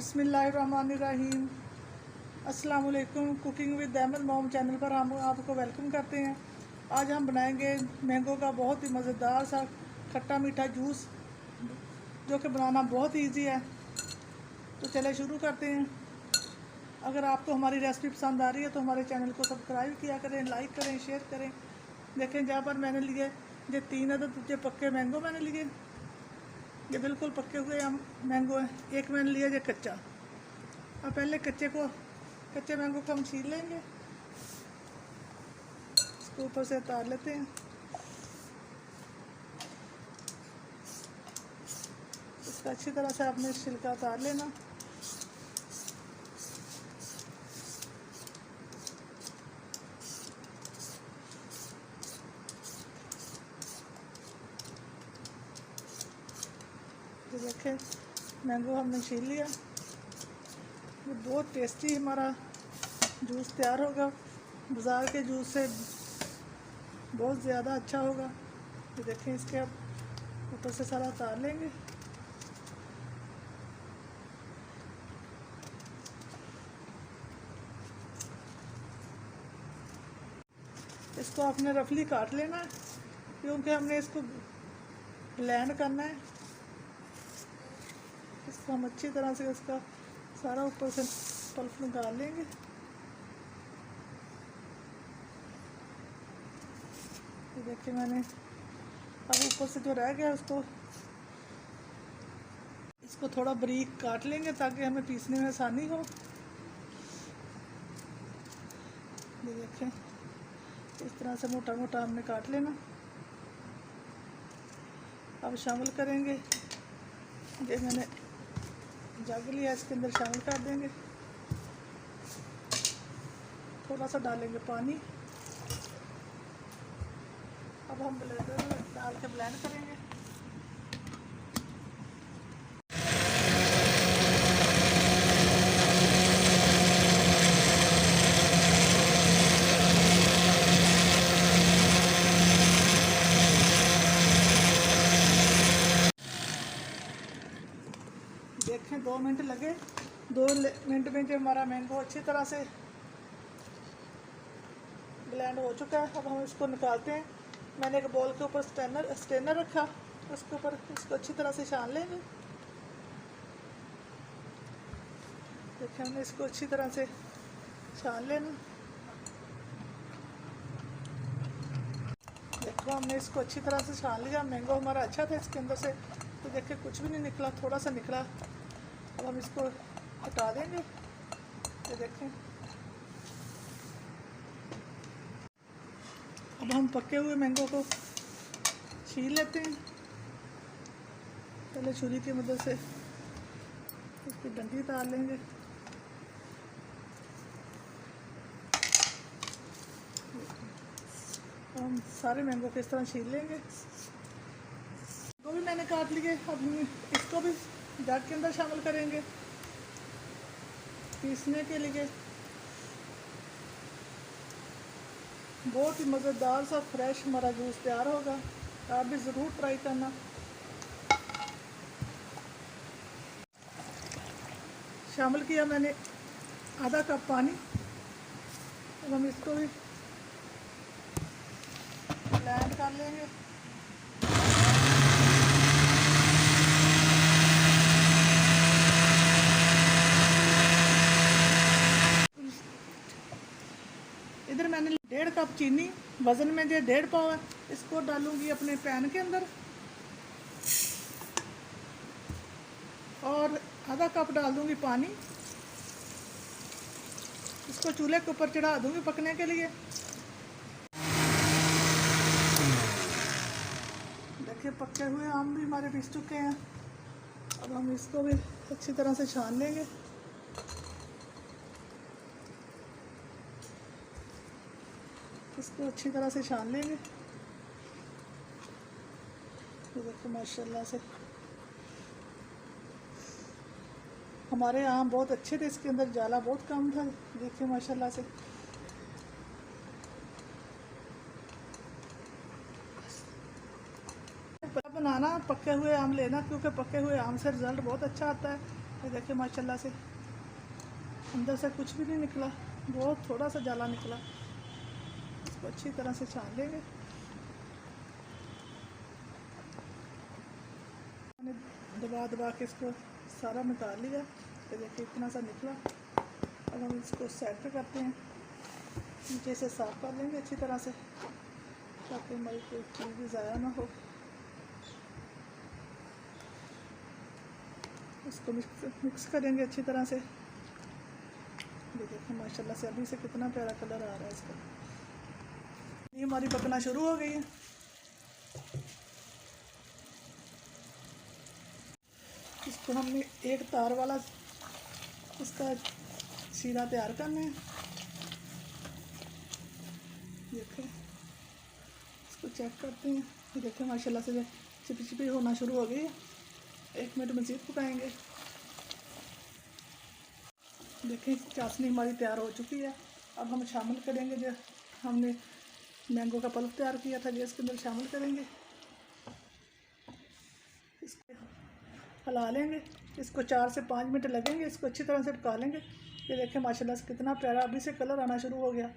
बिस्मिल्लाहिर्रहमानिर्रहीम। अस्सलाम वालेकुम। कुकिंग विद अहमद मोम चैनल पर हम आपको वेलकम करते हैं। आज हम बनाएंगे मैंगो का बहुत ही मज़ेदार सा खट्टा मीठा जूस, जो कि बनाना बहुत ईजी है। तो चले शुरू करते हैं। अगर आपको हमारी रेसिपी पसंद आ रही है तो हमारे चैनल को सब्सक्राइब किया करें, लाइक करें, शेयर करें। देखें, जहाँ पर मैंने लिए ये 3 अदद ये पक्के मैंगो मैंने लिए, ये बिल्कुल पक्के हुए हम मैंगो हैं। एक मैंने लिया ये कच्चा। अब पहले कच्चे मैंगो को हम छील लेंगे, इसको ऊपर से उतार लेते हैं। इसका अच्छी तरह से आपने छिलका उतार लेना। तो देखें, मैंगो हमने छील लिया। ये बहुत टेस्टी हमारा जूस तैयार होगा, बाज़ार के जूस से बहुत ज़्यादा अच्छा होगा। तो देखें, इसके अब ऊपर से सारा उतार लेंगे। इसको आपने रफली काट लेना है, क्योंकि हमने इसको ब्लेंड करना है। इसको हम अच्छी तरह से इसका सारा ऊपर से पल्प निकाल लेंगे। तो देखिए, मैंने अब ऊपर से जो रह गया इसको थोड़ा बारीक काट लेंगे ताकि हमें पीसने में आसानी हो। ये देखें, इस तरह से मोटा मोटा हमने काट लेना। अब शामिल करेंगे, ये मैंने जग लिया, इसके अंदर शामिल कर देंगे। थोड़ा सा डालेंगे पानी। अब हम ब्लेंडर में डाल के ब्लेंड करेंगे। देखें, 2 मिनट लगे। 2 मिनट में जो हमारा मैंगो अच्छी तरह से ब्लेंड हो चुका है। अब हम इसको निकालते हैं। मैंने एक बॉल के ऊपर स्ट्रेनर रखा, उसके ऊपर इसको अच्छी तरह से छान लेंगे। देखिए, हमने इसको अच्छी तरह से छान लेना। देखो, हमने इसको अच्छी तरह से छान लिया। मैंगो हमारा अच्छा था इसके अंदर से, तो देखिए कुछ भी नहीं निकला, थोड़ा सा निकला। अब हम इसको हटा देंगे। ये देखें, अब हम पके हुए मैंगो को छील लेते हैं। पहले छुरी की मदद से इसकी डंडी उतार लेंगे। हम सारे मैंगो को इस तरह छील लेंगे। वो भी मैंने काट लिए। अब हम इसको भी जग के अंदर शामिल करेंगे पीसने के लिए। बहुत ही मज़ेदार सा फ्रेश हमारा जूस तैयार होगा। आप भी ज़रूर ट्राई करना। शामिल किया मैंने आधा कप पानी। अब हम इसको भी ब्लेंड कर लेंगे। इधर मैंने 1.5 कप चीनी, वज़न में जो 1.5 पाव है, इसको डालूंगी अपने पैन के अंदर। और आधा कप डाल दूंगी पानी। इसको चूल्हे के ऊपर चढ़ा दूंगी पकने के लिए। देखिए, पके हुए आम भी हमारे पीस चुके हैं। अब हम इसको भी अच्छी तरह से छान लेंगे। इसको अच्छी तरह से छान लेंगे। तो देखो, माशाल्लाह से हमारे आम बहुत अच्छे थे, इसके अंदर जाला बहुत कम था। देखिए, माशाल्लाह से बनाना पके हुए आम लेना, क्योंकि पके हुए आम से रिज़ल्ट बहुत अच्छा आता है। ये देखिए माशाल्लाह से अंदर से कुछ भी नहीं निकला, बहुत थोड़ा सा जाला निकला। इसको अच्छी तरह से छान लेंगे। मैंने दबा दबा के इसको सारा निकाल लिया। ये देखिए इतना सा निकला। अब हम इसको सेट करते हैं, नीचे से साफ कर लेंगे अच्छी तरह से ताकि हमारी कोई चीज़ भी ज़ाया ना हो। इसको मिक्स करेंगे अच्छी तरह से। ये देखिए माशाल्लाह से अभी से कितना प्यारा कलर आ रहा है इसका। ये हमारी पकना शुरू हो गई है। इसको हमने एक तार वाला इसका शीरा तैयार करना है। देखिए इसको चेक करते हैं। ये देखिए माशाल्लाह से चिपी चिपी होना शुरू हो गई है। 1 मिनट मज़ीद पकाएंगे। देखिए चाशनी हमारी तैयार हो चुकी है। अब हम शामिल करेंगे जो हमने मैंगो का पल्प तैयार किया था, जो इसके अंदर शामिल करेंगे। इसको हिला लेंगे। इसको 4 से 5 मिनट लगेंगे। इसको अच्छी तरह से पका लेंगे। ये देखिए माशाल्लाह से कितना प्यारा अभी से कलर आना शुरू हो गया।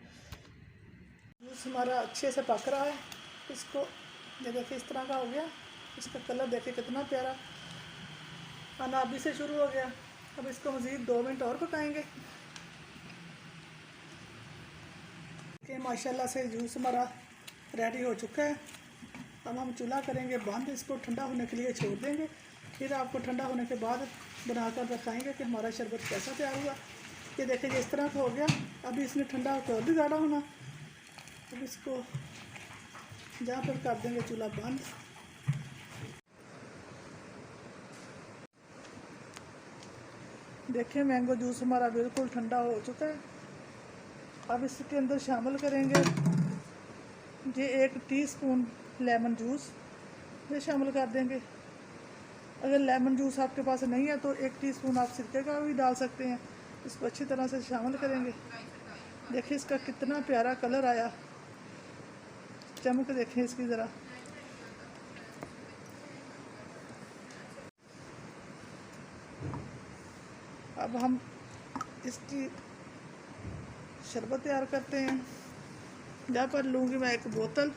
जूस हमारा अच्छे से पक रहा है। इसको ये देखिए इस तरह का हो गया। इसका कलर देखिए कितना प्यारा आना अभी से शुरू हो गया। अब इसको मज़ीद 2 मिनट और पकाएंगे। कि माशाल्लाह से जूस हमारा रेडी हो चुका है। अब हम चूल्हा करेंगे बंद। इसको ठंडा होने के लिए छोड़ देंगे। फिर आपको ठंडा होने के बाद बनाकर दिखाएंगे कि हमारा शरबत कैसा तैयार हुआ। ये देखिए इस तरह का हो गया। अभी इसने ठंडा होकर और भी गाढ़ा होना। अब इसको जहाँ पर कर देंगे चूल्हा बंद। देखिए मैंगो जूस हमारा बिल्कुल ठंडा हो चुका है। अब इसके अंदर शामिल करेंगे ये 1 टीस्पून लेमन जूस, ये शामिल कर देंगे। अगर लेमन जूस आपके पास नहीं है तो 1 टीस्पून आप सिरके का भी डाल सकते हैं। इसको अच्छी तरह से शामिल करेंगे। देखिए इसका कितना प्यारा कलर आया। चमक देखें इसकी ज़रा। अब हम इसकी शरबत तैयार करते हैं। यहाँ पर लूँगी मैं एक बोतल।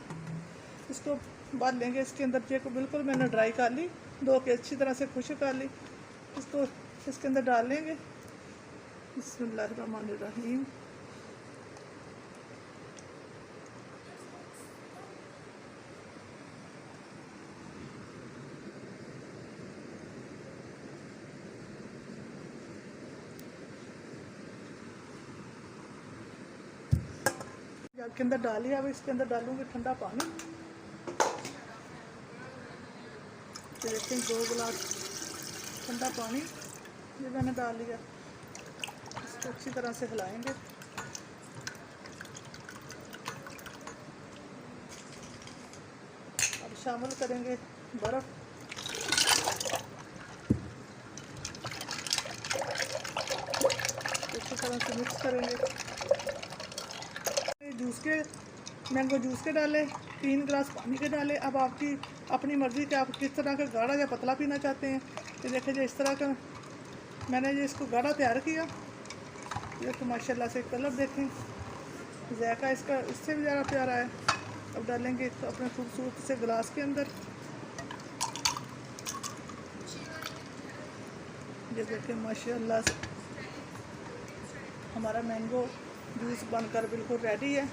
इसको बांध लेंगे। इसके अंदर जे को बिल्कुल मैंने ड्राई कर ली, धो के अच्छी तरह से खुश्क कर ली। इसको इसके अंदर डाल लेंगे। बिस्मिल्लाहिर्रहमानिर्रहीम। जग के अंदर डालिए। अब इसके अंदर डालूंगी ठंडा पानी। तो देखते हैं 2 गिलास ठंडा पानी ये मैंने डाल लिया। इसको अच्छी तरह से हिलाएंगे। अब शामिल करेंगे बर्फ़। अच्छी तरह से मिक्स करेंगे। जूस के मैंगो जूस के डाले, 3 गिलास पानी के डाले। अब आपकी अपनी मर्ज़ी कि आप किस तरह का गाढ़ा या पतला पीना चाहते हैं। ये देखिए जो इस तरह का मैंने ये इसको गाढ़ा तैयार किया। देखो माशाल्लाह से कलर देखें, जायका इसका इससे भी ज़्यादा प्यारा है। अब डालेंगे इसको अपने खूबसूरत से गिलास के अंदर। ये देखिए माशाल्लाह से हमारा मैंगो जूस बनकर बिल्कुल रेडी है।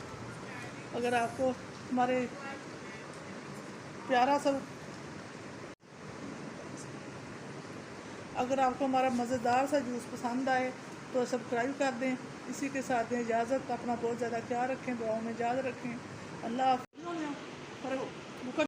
अगर आपको हमारे प्यारा सा अगर आपको हमारा मज़ेदार सा जूस पसंद आए तो सब्सक्राइब कर दें। इसी के साथ दें इजाज़त। अपना बहुत ज़्यादा ख्याल रखें, दुआओं में याद रखें। अल्लाह हाफ़िज़।